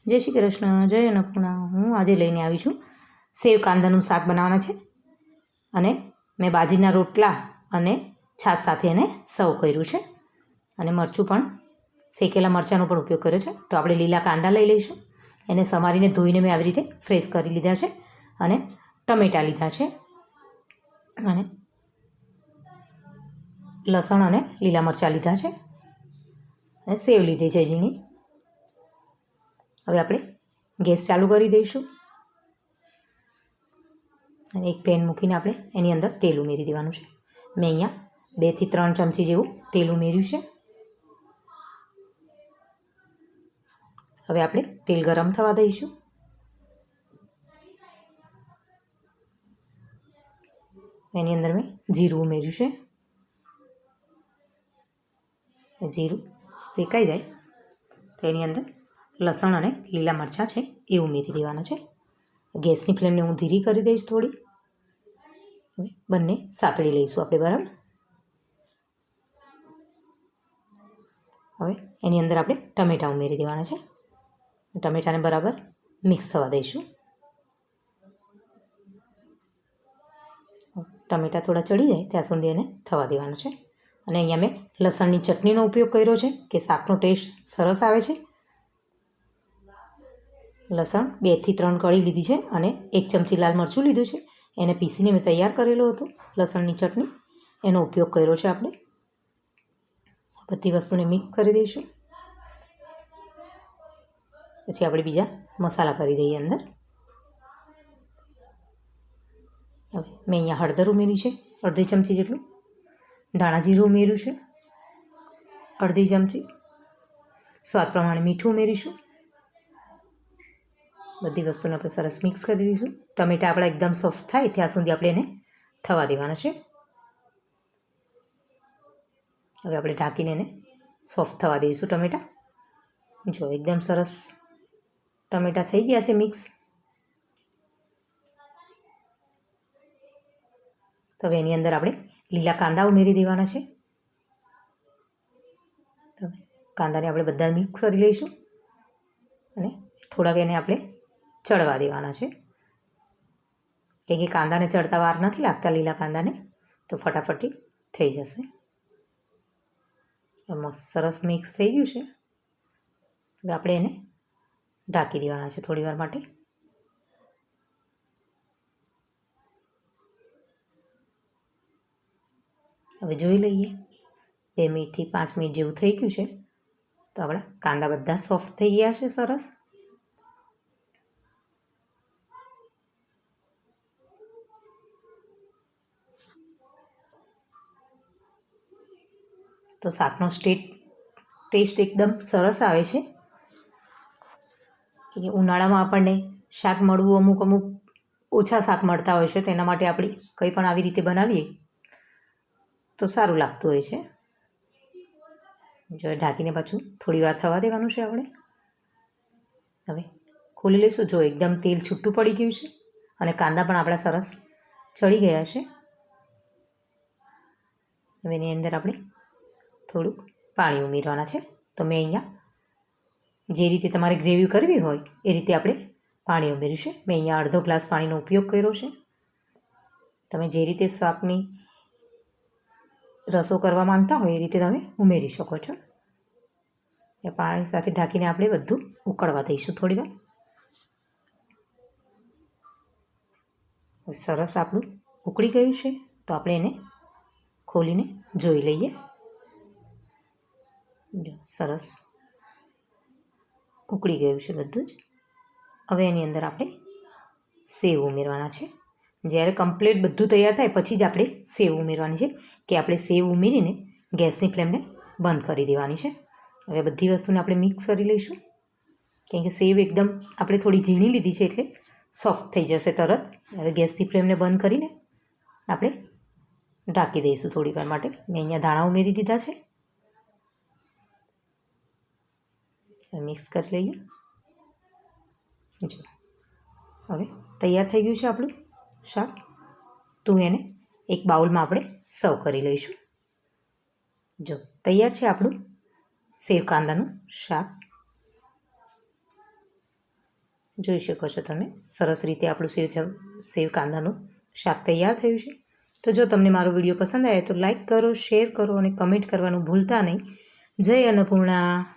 જય શ્રી કૃષ્ણ, જય અન્નપૂર્ણા. હું આજે લઈને આવી છું સેવ કાંદાનું શાક બનાવવાના છે અને મેં બાજરીના રોટલા અને છાશ સાથે એને સર્વ કર્યું છે અને મરચું પણ શેકેલા મરચાંનો પણ ઉપયોગ કર્યો છે. તો આપણે લીલા કાંદા લઈ લઈશું. એને સમારીને ધોઈને મેં આવી રીતે ફ્રેશ કરી લીધા છે અને ટમેટાં લીધા છે અને લસણ અને લીલા મરચાં લીધા છે અને સેવ લીધી છે ઝીણી. હવે આપણે ગેસ ચાલુ કરી દઈશું અને એક પેન મૂકીને આપણે એની અંદર તેલ ઉમેરી દેવાનું છે. મેં અહીંયા 2 થી 3 ચમચી જેવું તેલ ઉમેર્યું છે. હવે આપણે તેલ ગરમ થવા દઈશું. એની અંદર મેં જીરું ઉમેર્યું છે. જીરું શેકાઈ જાય તો એની અંદર લસણ અને લીલા મરચાં છે એ ઉમેરી દેવાના છે. ગેસની ફ્લેમને હું ધીરી કરી દઈશ થોડી. હવે બંને સાતળી લઈશું આપણે, બરાબર. હવે એની અંદર આપણે ટમેટાં ઉમેરી દેવાના છે. ટમેટાને બરાબર મિક્સ થવા દઈશું. ટમેટાં થોડા ચડી જાય ત્યાં સુધી એને થવા દેવાનું છે. અને અહીંયા મેં લસણની ચટણીનો ઉપયોગ કર્યો છે કે શાકનો ટેસ્ટ સરસ આવે છે. લસણ 2 થી 3 કળી લીધી છે અને 1 ચમચી લાલ મરચું લીધું છે. એને પીસીને મેં તૈયાર કરેલું હતું. લસણની ચટણી એનો ઉપયોગ કર્યો છે આપણે. બધી વસ્તુને મિક્સ કરી દઈશું. પછી આપણે બીજા મસાલા કરી દઈએ અંદર. હવે મેં અહીંયા હળદર ઉમેરી છે 1/2 ચમચી જેટલું. ધાણા જીરું ઉમેર્યું છે 1/2 ચમચી. સ્વાદ પ્રમાણે મીઠું ઉમેરીશું. બધી વસ્તુને આપણે સરસ મિક્સ કરી દઈશું. ટમેટાં આપણા એકદમ સોફ્ટ થાય ત્યાં સુધી આપણે એને થવા દેવાના છે. હવે આપણે ઢાંકીને એને સોફ્ટ થવા દઈશું ટમેટાં. જો એકદમ સરસ ટમેટાં થઈ ગયા છે મિક્સ. તો હવે એની અંદર આપણે લીલા કાંદા ઉમેરી દેવાના છે. તો કાંદાને આપણે બધા મિક્સ કરી લઈશું અને થોડાક એને આપણે ચડવા દેવાના છે. કેમ કે કાંદાને ચડતા વાર નથી લાગતા લીલા કાંદાને, તો ફટાફટથી થઈ જશે. એમાં સરસ મિક્સ થઈ ગયું છે. હવે આપણે એને ઢાંકી દેવાના છે થોડી વાર માટે. હવે જોઈ લઈએ 2 મિનિટથી 5 મિનિટ જેવું થઈ ગયું છે. તો આપણા કાંદા બધા સોફ્ટ થઈ ગયા છે સરસ. તો શાકનો ટેસ્ટ એકદમ સરસ આવે છે. કે ઉનાળામાં આપણને શાક મળવું અમુક ઓછા શાક મળતા હોય છે, તેના માટે આપણે કંઈ પણ આવી રીતે બનાવીએ તો સારું લાગતું હોય છે. જો ઢાંકીને પાછું થોડી વાર થવા દેવાનું છે આપણે. હવે ખોલી લઈશું. જો એકદમ તેલ છૂટું પડી ગયું છે અને કાંદા પણ આપણા સરસ ચડી ગયા છે. હવે એની અંદર આપણે થોડુંક પાણી ઉમેરવાના છે. તો મેં અહીંયા જે રીતે તમારે ગ્રેવી કરવી હોય એ રીતે આપણે પાણી ઉમેર્યું છે. મેં અહીંયા 1/2 ગ્લાસ પાણીનો ઉપયોગ કર્યો છે. તમે જે રીતે શાકની રસો કરવા માંગતા હોય એ રીતે તમે ઉમેરી શકો છો. એ પાણી સાથે ઢાંકીને આપણે બધું ઉકળવા દઈશું થોડી વાર. સરસ આપણું ઉકળી ગયું છે. તો આપણે એને ખોલીને જોઈ લઈએ. સરસ ઉકળી ગયું છે બધું જ. હવે એની અંદર આપણે સેવ ઉમેરવાના છે. જ્યારે કમ્પ્લીટ બધું તૈયાર થાય પછી જ આપણે સેવ ઉમેરવાની છે. કે આપણે સેવ ઉમેરીને ગેસની ફ્લેમને બંધ કરી દેવાની છે. હવે બધી વસ્તુને આપણે મિક્સ કરી લઈશું. કેમ કે સેવ એકદમ આપણે થોડી ઝીણી લીધી છે એટલે સોફ્ટ થઈ જશે તરત. હવે ગેસની ફ્લેમને બંધ કરીને આપણે ઢાંકી દઈશું થોડી વાર માટે. મેં અહીંયા ધાણા ઉમેરી દીધા છે. મિક્સ કરી લઈએ. જો હવે તૈયાર થઈ ગયું છે આપણું શાક. તો એને એક બાઉલમાં આપણે સર્વ કરી લઈશું. જો તૈયાર છે આપણું સેવ કાંદાનું શાક. જોઈ શકો છો તમે સરસ રીતે આપણું સેવ કાંદાનું શાક તૈયાર થયું છે. તો જો તમને મારો વિડીયો પસંદ આવે તો લાઈક કરો, શેર કરો અને કમેન્ટ કરવાનું ભૂલતા નહીં. જય અન્નપૂર્ણા.